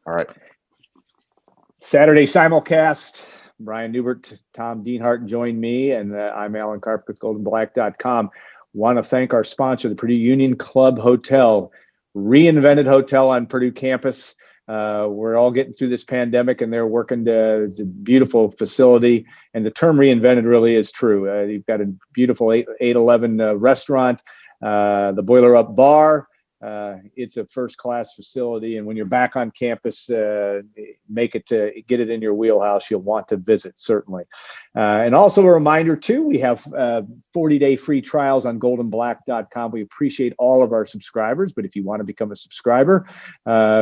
All right. Saturday Simulcast. Brian Neubert, Tom Dienhart join me, and I'm Alan Karpick with GoldandBlack.com. Want to thank our sponsor, the Purdue Union Club Hotel, reinvented hotel on Purdue campus. We're all getting through this pandemic, and they're working to, it's a beautiful facility. And the term reinvented really is true. You've got a beautiful 811 restaurant, the Boiler Up Bar. It's a first-class facility, and when you're back on campus, make it to get it in your wheelhouse. You'll want to visit, certainly. And also a reminder, too, we have 40-day free trials on GoldandBlack.com. We appreciate all of our subscribers, but if you want to become a subscriber,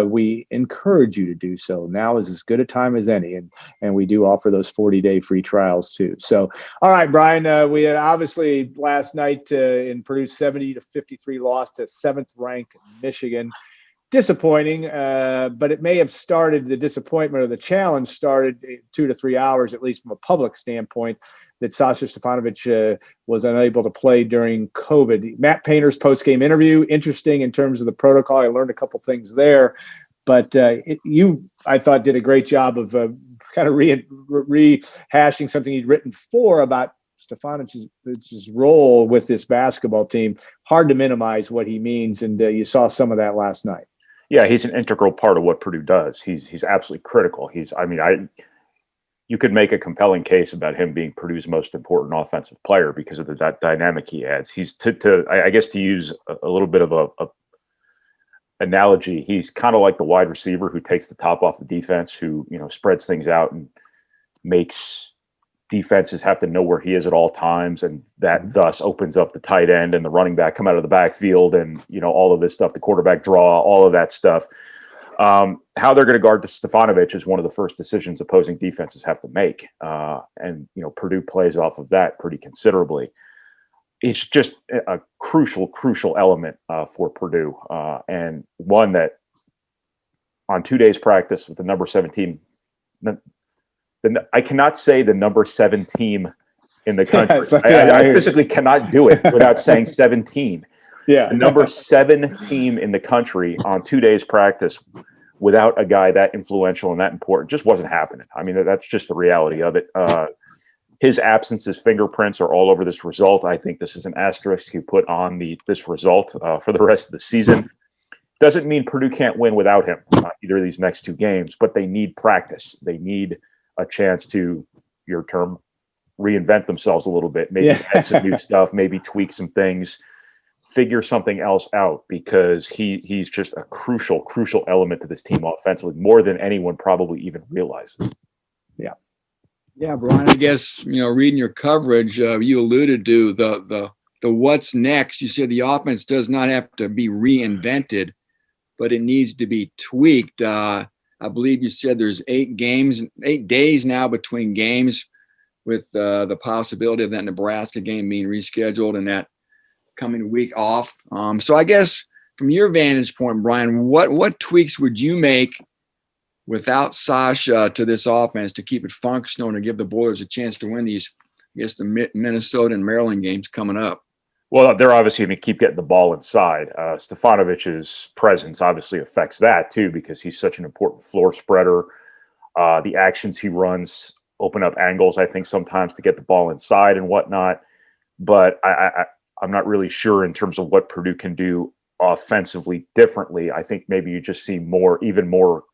we encourage you to do so. Now is as good a time as any, and we do offer those 40-day free trials, too. So, all right, Brian, we had obviously last night in Purdue's 70-53 loss to 7th-ranked Michigan. Disappointing, but it may have started, the disappointment or the challenge started 2 to 3 hours, at least from a public standpoint, that Sasha Stefanovic was unable to play during COVID. Matt Painter's post-game interview, interesting in terms of the protocol. I learned a couple things there, but you, I thought, did a great job of kind of rehashing something you'd written before about Stefanovic's role with this basketball team. Hard to minimize what he means, and you saw some of that last night. Yeah, he's an integral part of what Purdue does. He's absolutely critical. You could make a compelling case about him being Purdue's most important offensive player because of the dynamic he adds. He's I guess to use a little bit of a analogy, he's kind of like the wide receiver who takes the top off the defense, who spreads things out and makes defenses have to know where he is at all times, and that thus opens up the tight end and the running back come out of the backfield, and all of this stuff, the quarterback draw, all of that stuff. How they're going to guard Stefanovic is one of the first decisions opposing defenses have to make, and Purdue plays off of that pretty considerably. It's just a crucial element for Purdue, and one that on 2 days practice with the number 17. I cannot say the number 7 team in the country. I physically cannot do it without saying 17. Yeah. The number 7 team in the country on 2 days practice without a guy that influential and that important just wasn't happening. I mean, that's just the reality of it. His absence, his fingerprints are all over this result. I think this is an asterisk you put on this result for the rest of the season. Doesn't mean Purdue can't win without him either of these next 2 games, but they need practice. They need a chance to, your term, reinvent themselves a little bit, maybe add some new stuff, maybe tweak some things, figure something else out, because he's just a crucial element to this team offensively, more than anyone probably even realizes. Yeah, Brian, I guess, reading your coverage, you alluded to the what's next. You said the offense does not have to be reinvented, but it needs to be tweaked. I believe you said there's 8 days now between games, with the possibility of that Nebraska game being rescheduled and that coming week off. So I guess from your vantage point, Brian, what tweaks would you make without Sasha to this offense to keep it functional and to give the Boilers a chance to win these, the Minnesota and Maryland games coming up? Well, they're obviously going to keep getting the ball inside. Stefanovic's presence obviously affects that too, because he's such an important floor spreader. The actions he runs open up angles, I think, sometimes to get the ball inside and whatnot. But I'm not really sure in terms of what Purdue can do offensively differently. I think maybe you just see even more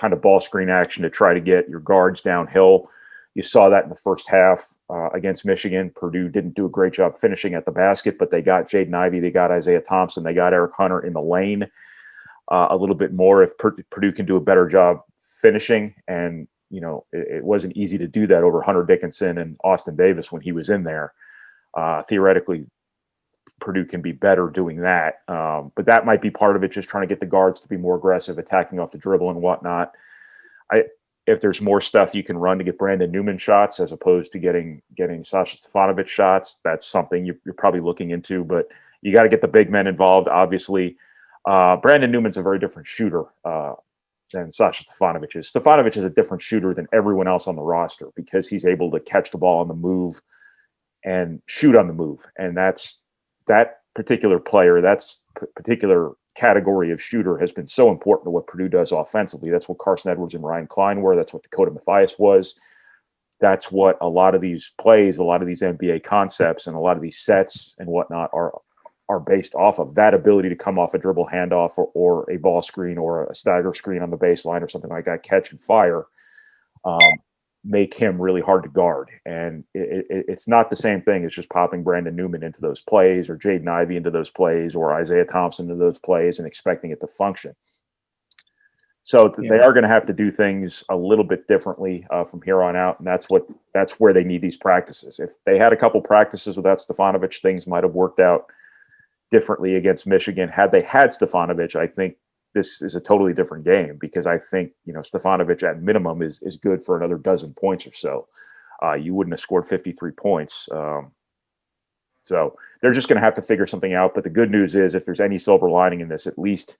kind of ball screen action to try to get your guards downhill. You saw that in the first half against Michigan. Purdue didn't do a great job finishing at the basket, but they got Jaden Ivey, they got Isaiah Thompson, they got Eric Hunter in the lane a little bit more. If Purdue can do a better job finishing, and it wasn't easy to do that over Hunter Dickinson and Austin Davis when he was in there. Theoretically, Purdue can be better doing that, but that might be part of it, just trying to get the guards to be more aggressive, attacking off the dribble and whatnot. If there's more stuff you can run to get Brandon Newman shots as opposed to getting Sasha Stefanovic shots, that's something you're probably looking into. But you got to get the big men involved, obviously. Brandon Newman's a very different shooter than Sasha Stefanovic is. Stefanovic is a different shooter than everyone else on the roster because he's able to catch the ball on the move and shoot on the move. And that particular player, that's particular category of shooter has been so important to what Purdue does offensively. That's what Carson Edwards and Ryan Klein were. That's what Dakota Mathias was. That's what a lot of these plays, a lot of these NBA concepts, and a lot of these sets and whatnot are based off of. That ability to come off a dribble handoff or a ball screen or a stagger screen on the baseline or something like that, catch and fire, make him really hard to guard. And it's not the same thing as just popping Brandon Newman into those plays or Jaden Ivey into those plays or Isaiah Thompson into those plays and expecting it to function. So they are going to have to do things a little bit differently from here on out, and that's where they need these practices. If they had a couple practices without Stefanovic, things might have worked out differently against Michigan. Had they had Stefanovic, I think this is a totally different game, because I think Stefanovic at minimum is good for another dozen points or so. You wouldn't have scored 53 points. So they're just going to have to figure something out. But the good news is, if there's any silver lining in this, at least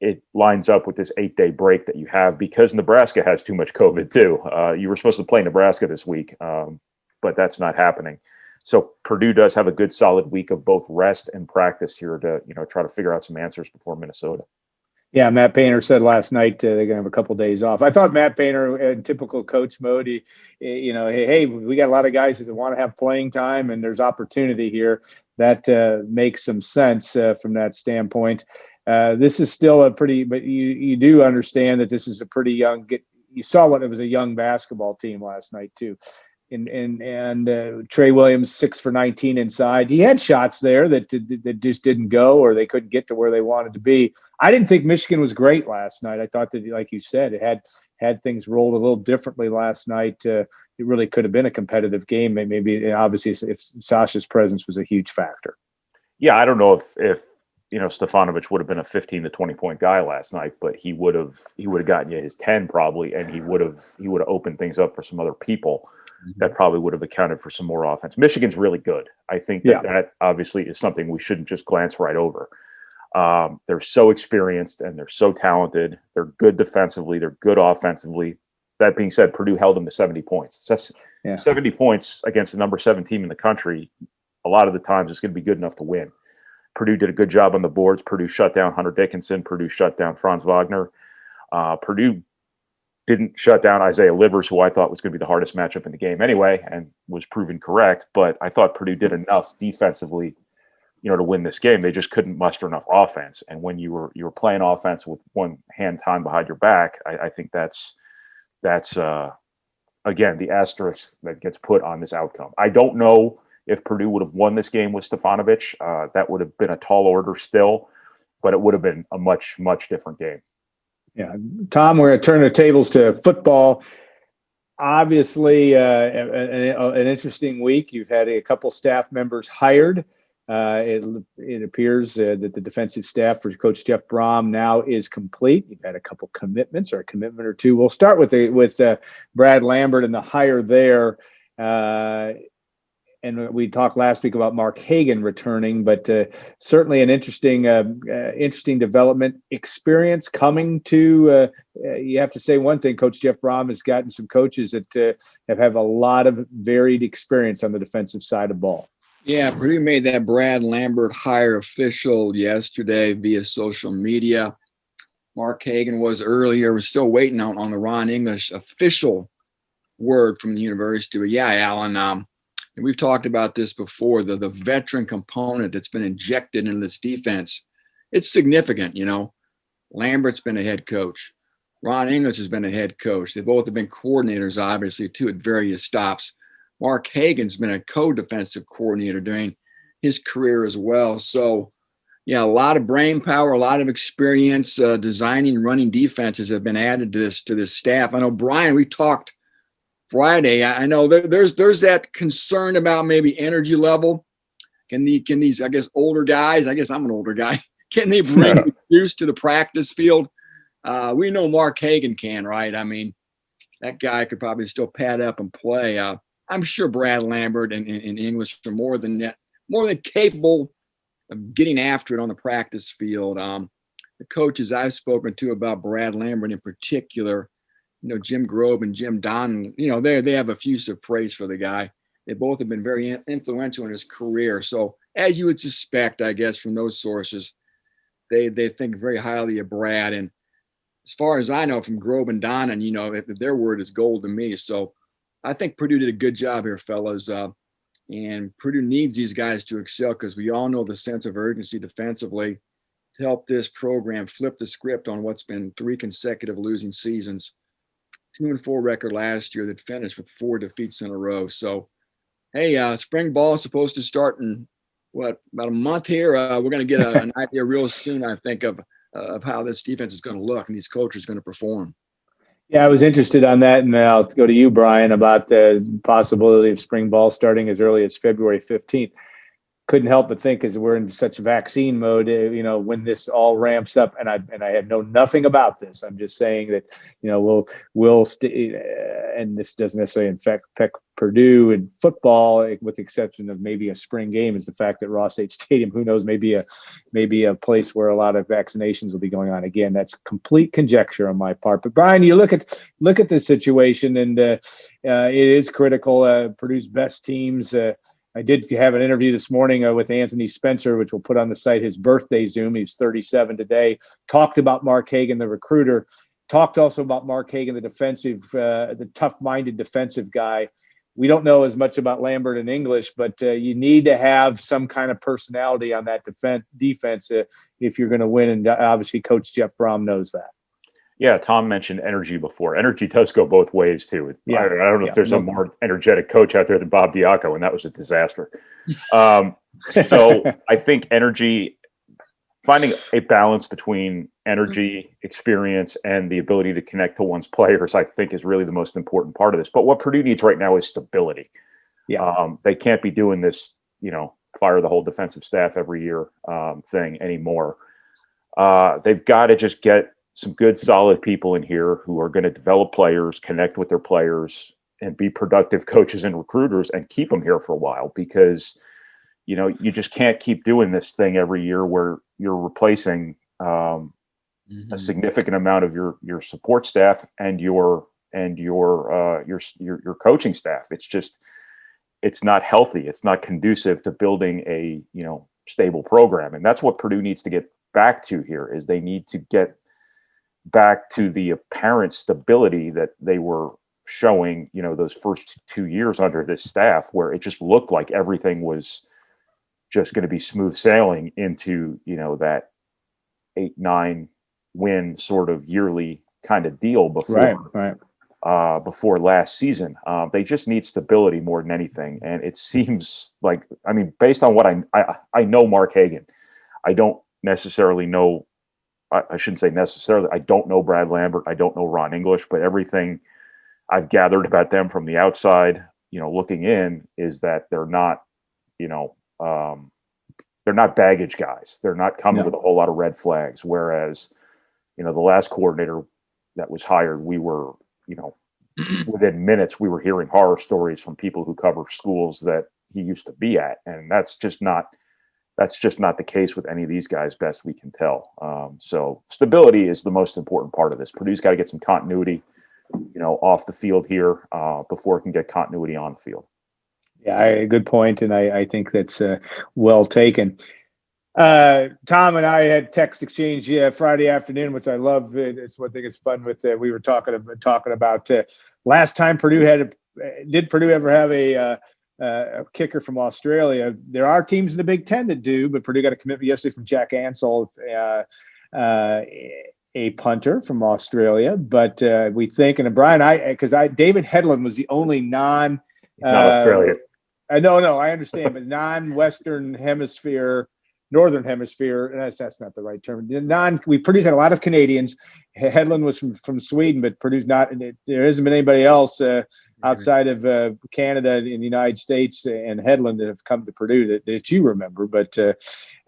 it lines up with this 8-day break that you have, because Nebraska has too much COVID too. You were supposed to play Nebraska this week, but that's not happening. So Purdue does have a good solid week of both rest and practice here to, try to figure out some answers before Minnesota. Yeah, Matt Painter said last night they're going to have a couple days off. I thought Matt Painter, in typical coach mode, hey, we got a lot of guys that want to have playing time, and there's opportunity here. That makes some sense from that standpoint. This is still but you do understand that this is a pretty young. You saw what it was, a young basketball team last night too, and Trey Williams 6 for 19 inside. He had shots there that just didn't go, or they couldn't get to where they wanted to be. I didn't think Michigan was great last night. I thought that, like you said, it had things rolled a little differently last night. It really could have been a competitive game. Maybe obviously if Sasha's presence was a huge factor. Yeah, I don't know if Stefanovic would have been a 15 to 20 point guy last night, but he would have gotten you his 10 probably, and he would have opened things up for some other people. Mm-hmm. That probably would have accounted for some more offense. Michigan's really good. I think that obviously is something we shouldn't just glance right over. They're so experienced and they're so talented. They're good defensively. They're good offensively. That being said, Purdue held them to 70 points. 70 points against the number 7 team in the country, a lot of the times it's going to be good enough to win. Purdue did a good job on the boards. Purdue shut down Hunter Dickinson. Purdue shut down Franz Wagner. Purdue didn't shut down Isaiah Livers, who I thought was going to be the hardest matchup in the game anyway, and was proven correct. But I thought Purdue did enough defensively, to win this game. They just couldn't muster enough offense. And when you were playing offense with one hand tied behind your back, I think that's again the asterisk that gets put on this outcome. I don't know if Purdue would have won this game with Stefanovic. That would have been a tall order still, but it would have been a much, much different game. Yeah. Tom, we're going to turn the tables to football. Obviously, an interesting week. You've had a couple staff members hired. It appears that the defensive staff for Coach Jeff Brom now is complete. You've had a couple commitments, or a commitment or two. We'll start with Brad Lambert and the hire there. And we talked last week about Mark Hagan returning, but certainly an interesting development experience coming to. You have to say one thing: Coach Jeff Brom has gotten some coaches that have a lot of varied experience on the defensive side of ball. Yeah, Purdue made that Brad Lambert hire official yesterday via social media. Mark Hagan was earlier. We're still waiting on the Ron English official word from the university. But yeah, Alan. And we've talked about this before, the veteran component that's been injected into this defense. It's significant, Lambert's been a head coach. Ron English has been a head coach. They both have been coordinators, obviously, too, at various stops. Mark Hagan's been a co-defensive coordinator during his career as well. So, yeah, a lot of brain power, a lot of experience designing and running defenses have been added to this staff. I know, Brian, we talked Friday. I know there's that concern about maybe energy level. Can these, I guess, older guys, I guess I'm an older guy, can they bring use to the practice field? We know Mark Hagan can, right? I mean, that guy could probably still pad up and play. I'm sure Brad Lambert and English are more than capable of getting after it on the practice field. The coaches I've spoken to about Brad Lambert in particular, Jim Grobe and Jim Don, they have effusive praise for the guy. They both have been very influential in his career. So as you would suspect, I guess, from those sources, they think very highly of Brad. And as far as I know from Grove and Donnan, if their word is gold to me. So I think Purdue did a good job here, fellas. And Purdue needs these guys to excel because we all know the sense of urgency defensively to help this program flip the script on what's been 3 consecutive losing seasons. 2-4 record last year that finished with 4 defeats in a row. So, hey, spring ball is supposed to start in about a month here. We're going to get an idea real soon, I think, of how this defense is going to look and these coaches are going to perform. Yeah, I was interested on that, and I'll go to you, Brian, about the possibility of spring ball starting as early as February 15th. Couldn't help but think, as we're in such vaccine mode, when this all ramps up, and I have known nothing about this. I'm just saying that, we'll and this doesn't necessarily affect Purdue in football, with the exception of maybe a spring game, is the fact that Ross-Age Stadium, who knows, maybe a place where a lot of vaccinations will be going on. Again, that's complete conjecture on my part. But Brian, you look at this situation, and it is critical. Purdue's best teams. I did have an interview this morning with Anthony Spencer, which we'll put on the site, his birthday Zoom. He's 37 today. Talked about Mark Hagan, the recruiter. Talked also about Mark Hagan, the tough-minded defensive guy. We don't know as much about Lambert in English, but you need to have some kind of personality on that defense if you're going to win. And obviously, Coach Jeff Brom knows that. Yeah, Tom mentioned energy before. Energy does go both ways, too. Yeah. I don't know if there's a more energetic coach out there than Bob Diaco, and that was a disaster. So I think energy, finding a balance between energy, experience, and the ability to connect to one's players, I think, is really the most important part of this. But what Purdue needs right now is stability. Yeah. They can't be doing this, fire the whole defensive staff every year thing anymore. They've got to just get some good, solid people in here who are going to develop players, connect with their players, and be productive coaches and recruiters and keep them here for a while, because, you just can't keep doing this thing every year where you're replacing a significant amount of your support staff and your coaching staff. It's not healthy. It's not conducive to building a, stable program. And that's what Purdue needs to get back to here, is they need to get back to the apparent stability that they were showing, those first 2 years under this staff, where it just looked like everything was just going to be smooth sailing into, that 8-9 win sort of yearly kind of deal before, before last season. They just need stability more than anything. And it seems like, based on what I know Mark Hagan, I don't necessarily know, I shouldn't say necessarily, I don't know Brad Lambert, I don't know Ron English, but everything I've gathered about them from the outside, looking in, is that they're not, they're not baggage guys. They're not coming with a whole lot of red flags. Whereas, the last coordinator that was hired, we were, within minutes, we were hearing horror stories from people who cover schools that he used to be at. And that's just not the case with any of these guys, best we can tell. So stability is the most important part of this. Purdue's got to get some continuity, off the field here before it can get continuity on the field. Yeah, good point, and I think that's well taken. Tom and I had text exchange Friday afternoon, which I love. It's one thing it's fun with. We were talking about last time did Purdue ever have a kicker from Australia? There are teams in the Big Ten that do, but Purdue got a commitment yesterday from Jack Ansell, a punter from Australia. But we think, and Brian, David Hedlund was the only non. Not Australia. No, I understand, but non-Western Hemisphere, Northern Hemisphere. That's not the right term. Purdue's had a lot of Canadians. Hedlund was from Sweden, but Purdue's not. There hasn't been anybody else outside of Canada and the United States and Hedlund that have come to Purdue that you remember. But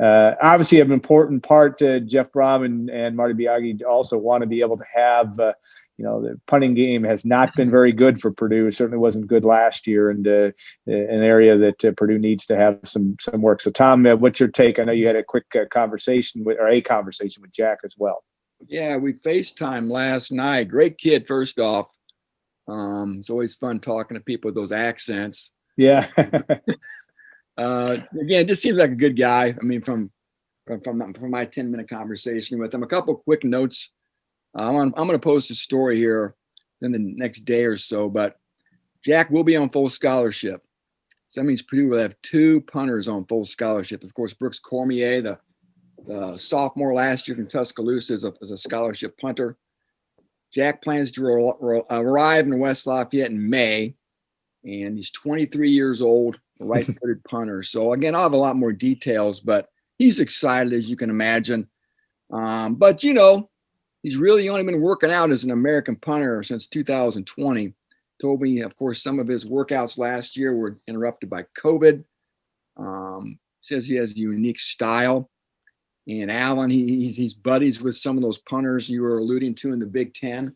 obviously, an important part. Jeff Brom and Marty Biaggi also want to be able to have. The punting game has not been very good for Purdue. It certainly wasn't good last year, and an area that Purdue needs to have some work. So, Tom, what's your take? I know you had a quick conversation with Jack as well. Yeah, we FaceTimed last night. Great kid, first off. It's always fun talking to people with those accents. Yeah. Again, just seems like a good guy. From from my 10-minute conversation with him. A couple quick notes. I'm going to post a story here in the next day or so, but Jack will be on full scholarship. So that means Purdue will have 2 punters on full scholarship. Of course, Brooks Cormier, the sophomore last year from Tuscaloosa, is a scholarship punter. Jack plans to arrive in West Lafayette in May, and he's 23 years old, a right-footed punter. So again, I'll have a lot more details, but he's excited, as you can imagine. But, he's really only been working out as an American punter since 2020. Told me, of course, some of his workouts last year were interrupted by COVID. Says he has a unique style. And Alan, he's buddies with some of those punters you were alluding to in the Big Ten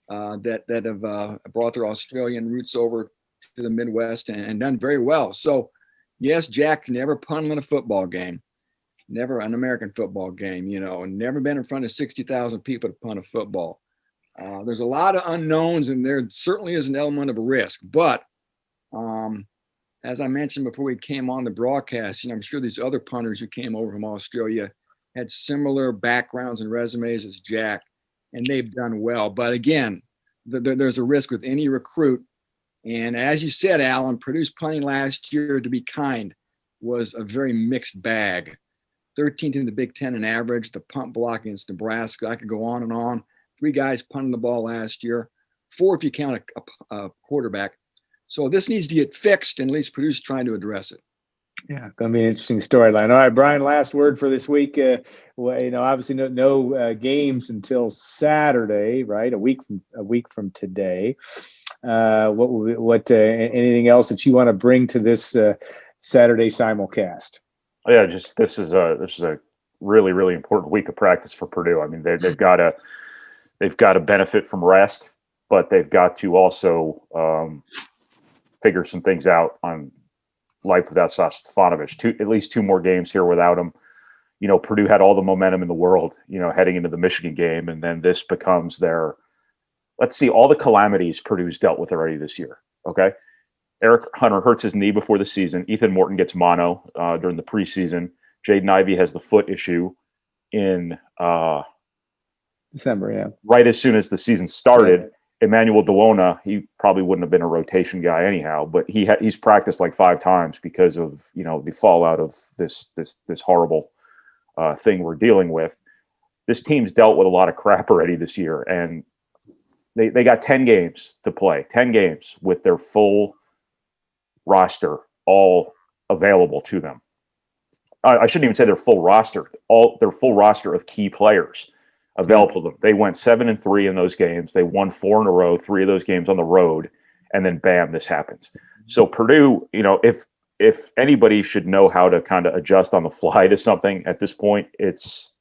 that have brought their Australian roots over to the Midwest and done very well. So, yes, Jack never punted in a football game, never an American football game, and never been in front of 60,000 people to punt a football. There's a lot of unknowns, and there certainly is an element of a risk. But as I mentioned before we came on the broadcast, I'm sure these other punters who came over from Australia had similar backgrounds and resumes as Jack, and they've done well. But again, there's a risk with any recruit. And as you said, Alan, Purdue's punting last year, to be kind, was a very mixed bag. 13th in the Big Ten in average, the punt block against Nebraska. I could go on and on. 3 guys punting the ball last year, 4 if you count a quarterback. So this needs to get fixed, and at least Purdue's trying to address it. Yeah, going to be an interesting storyline. All right, Brian, last word for this week. Obviously no games until Saturday, right? A week from today. Anything else that you want to bring to this Saturday simulcast? Yeah, this is a really, really important week of practice for Purdue. I mean, they've got to benefit from rest, but they've got to also figure some things out on life without Sasha Stefanovic. At least 2 more games here without him. Purdue had all the momentum in the world, heading into the Michigan game, and then this becomes their. Let's see all the calamities Purdue's dealt with already this year. Okay, Eric Hunter hurts his knee before the season. Ethan Morton gets mono during the preseason. Jaden Ivey has the foot issue in December. Yeah, right as soon as the season started. Right. Emmanuel Delona, he probably wouldn't have been a rotation guy anyhow, but he's practiced like 5 times because of the fallout of this horrible thing we're dealing with. This team's dealt with a lot of crap already this year, and they got 10 games to play, 10 games with their full roster all available to them. I shouldn't even say their full roster, their full roster of key players available to them. They went 7-3 in those games. They won 4 in a row, 3 of those games on the road, and then bam, this happens. So Purdue, if anybody should know how to kind of adjust on the fly to something at this point, it's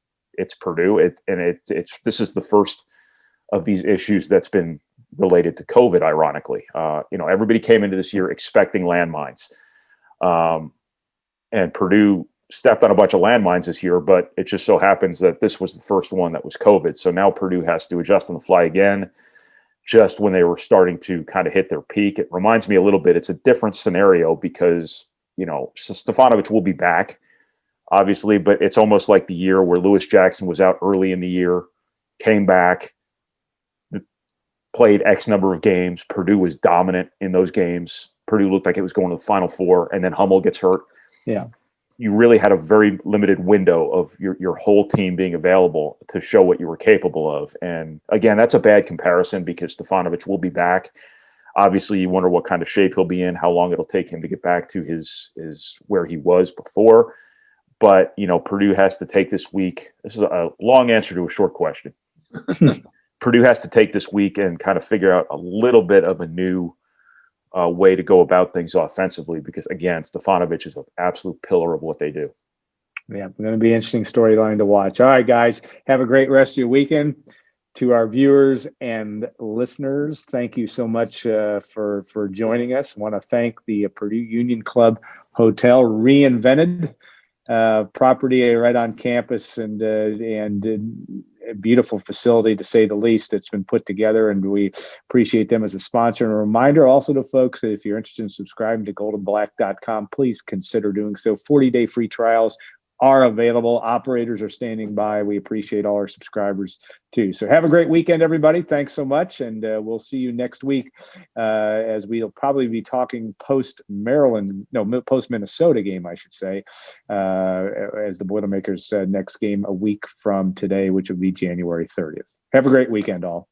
Purdue. This is the first of these issues that's been related to COVID, ironically. Everybody came into this year expecting landmines. And Purdue stepped on a bunch of landmines this year, but it just so happens that this was the first one that was COVID. So now Purdue has to adjust on the fly again, just when they were starting to kind of hit their peak. It reminds me a little bit, it's a different scenario because, Stefanovic will be back, obviously, but it's almost like the year where Lewis Jackson was out early in the year, came back, played X number of games. Purdue was dominant in those games. Purdue looked like it was going to the Final Four, and then Hummel gets hurt. Yeah. You really had a very limited window of your whole team being available to show what you were capable of. And again, that's a bad comparison because Stefanovic will be back. Obviously, you wonder what kind of shape he'll be in, how long it'll take him to get back to his where he was before. But, Purdue has to take this week. This is a long answer to a short question. Purdue has to take this week and kind of figure out a little bit of a new way to go about things offensively because, again, Stefanovic is an absolute pillar of what they do. Yeah, going to be an interesting storyline to watch. All right, guys, have a great rest of your weekend. To our viewers and listeners, thank you so much for joining us. I want to thank the Purdue Union Club Hotel, reinvented property right on campus and a beautiful facility, to say the least. It's been put together, and we appreciate them as a sponsor. And a reminder also to folks that if you're interested in subscribing to GoldandBlack.com, please consider doing so. 40-day free trials are available. Operators are standing by. We appreciate all our subscribers too. So have a great weekend, everybody. Thanks so much. And we'll see you next week as we'll probably be talking post Minnesota game, I should say, as the Boilermakers next game a week from today, which will be January 30th. Have a great weekend, all.